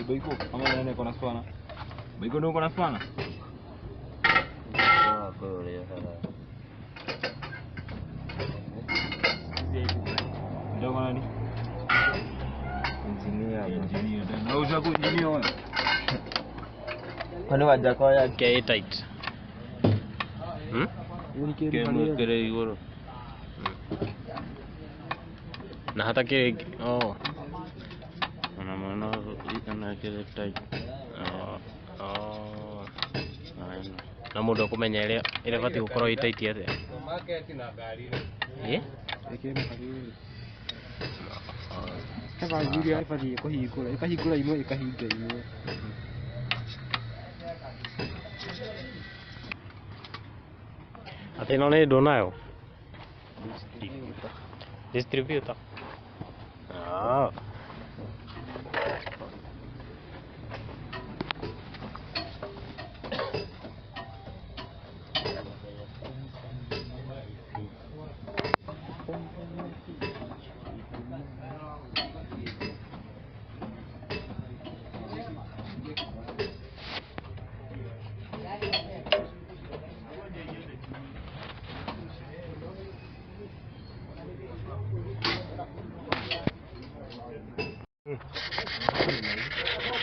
Baiko, ama nene kona swana. Baiko ndio kona swana. Ah, kweli ya sana. Ndio kona ni? Engineer. Na ushaku engineer wewe. Kwani wajako yake tight. Kere igoro. Na hata kile maana ikana kile tight. Na mundu kumenya ile bati gukorwo itaiti ate. Market na gari. Eba video ifadhi ikahikura imwe ikahinga imwe. Ate no ne donayo. Distributor. Ah.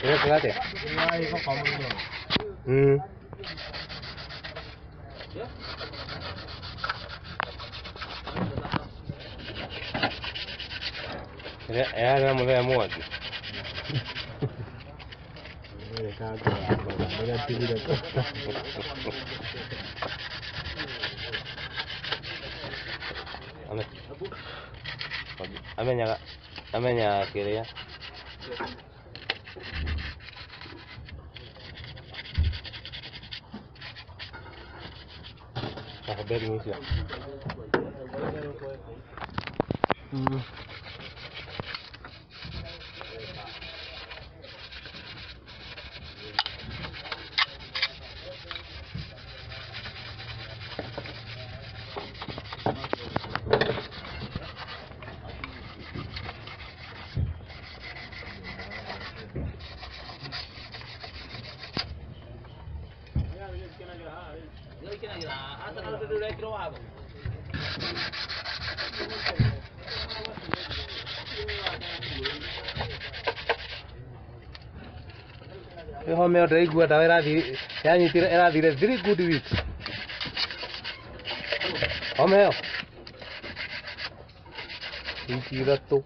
Ini kelihatan ya? Ini kok kamu ini. Ya, ada mulai muat. Ini kagak apa, ini TV dah. Amenya kiri ya. Habari ni sio. Home yo ndaigua ndawa yanyitire irathire 3 good weeks. Home yo wiki ithatũ.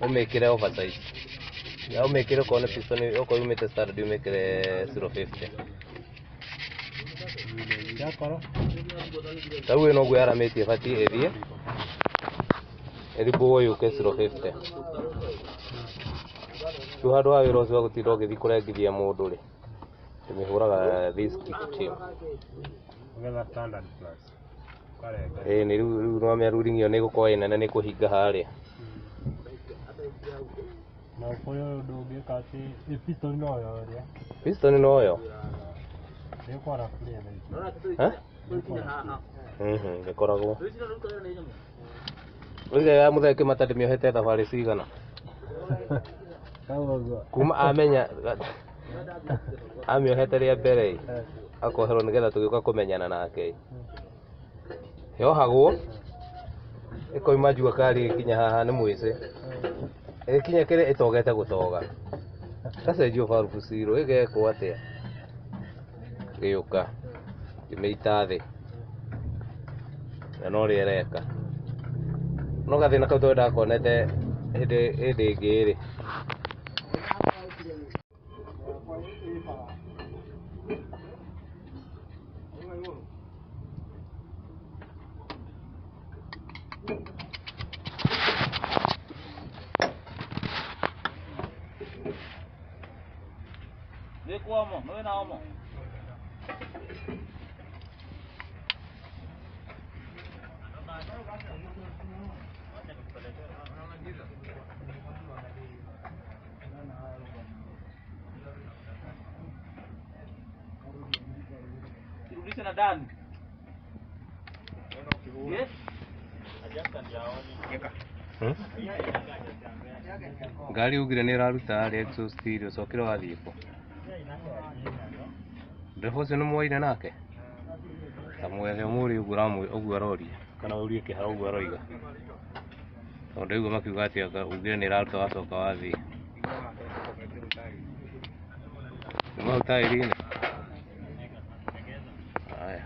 Umekire oversize. Ya umekire kone piston yoko yumete start umekire 050. Ya karo. Tawe no guyara meti fati ethie. Elibo yuke 050. Tu hado wa wiro zwa gutiro githikura ngithia mundu ri. Tumihuraga this kick team. Ngela standard plus. Ni riu no me ruringio ni gukorwo inene ni kuhinga haria. Na ukoyo doge kati piston no yo ria. Piston no yo. Ni kwara kuria na. Ha? Gekoragwo. Oiga ya mutheke matande miohete thabari cigana. Kuma amenya amiohete ria mbere akoherwo nigetha tugiuka kumenyana nake. Yohagwo ikoima njua kari kinya haha ni mwise. Kinya kire itogete gutoga. Kacenjio valve zero igekwo atia. Giuka. Imeita thi. Na no riereka. No gathina kau twenda konete hindi ingiri. Nikuamo, no naamo. na Dan. Yes. Ngari ugire nä raruta arä exhaust irio cokire wathiä kå ndebu ũcio nĩ mwaine nake tamwethe ũmũrĩ ũguo aroria kana ũrie kĩhara ũguo aroiga tondũ ũguo makiuga atĩ ugire nĩ raruta wacoka wathiĩ kuma hau taĩri-inĩ haya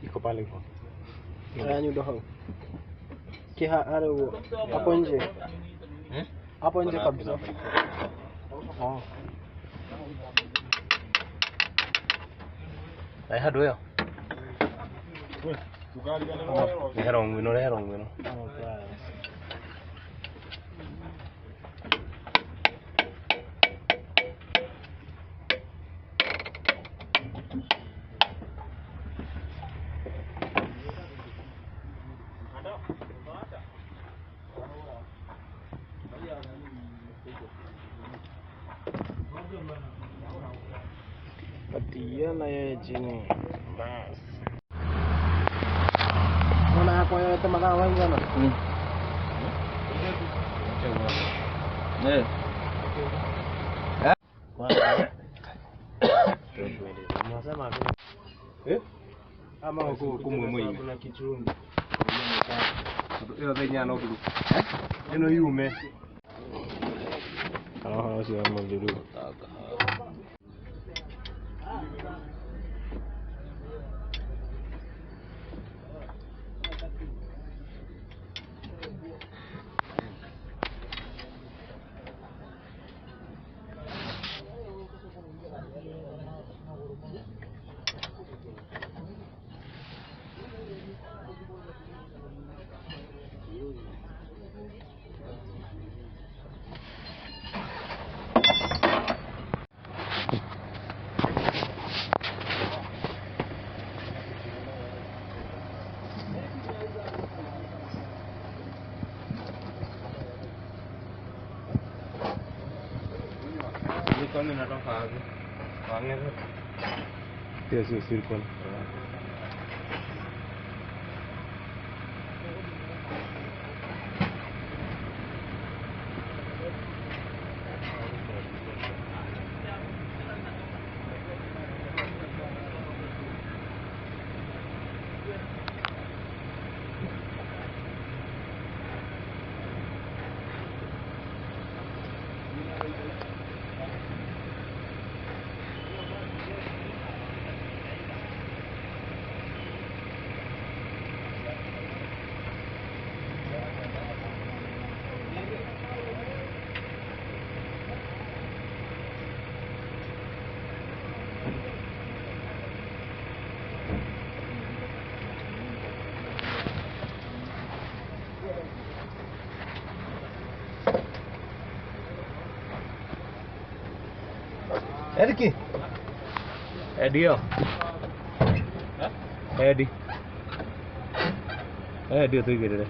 iko pale hivyo. Nyundo hau. Are huo. Hapo nje. Hapo nje kabisa. Oh. handå ä yo rehe rongo ä no Patia na yeye chini. Bas. Mbona hapo yote makaa wengi sana? Eh. Unasema ama kumwe mwingi kuna kichungi. Iyo thenya no nduru Ino yume. Aha, sio nduru. Kami natoka hapo. Wangeza. Pia sio silicone. Erki. Edio. Edi. Edio tuigirire.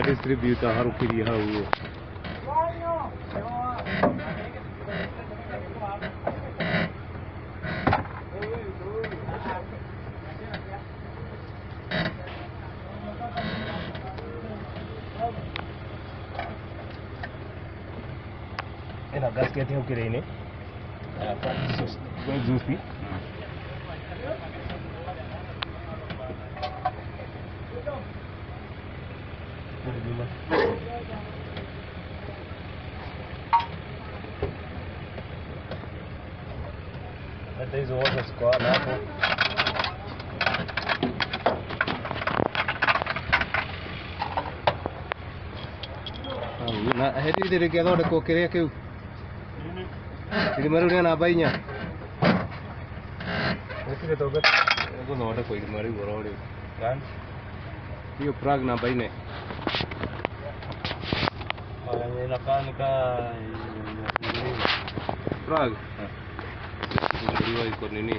Distributor harukiria hau. na gasket hau kĩrĩ-inĩ kwa exhaust. Hata hizo wote ziko hapo. Na hedi dire kia thondekwo kĩrĩa kĩu irima rĩu rĩa namba 4 gũthondekwo irima rĩu oro rĩu hiyo plug namba 4 inakaa plug ndio iko nini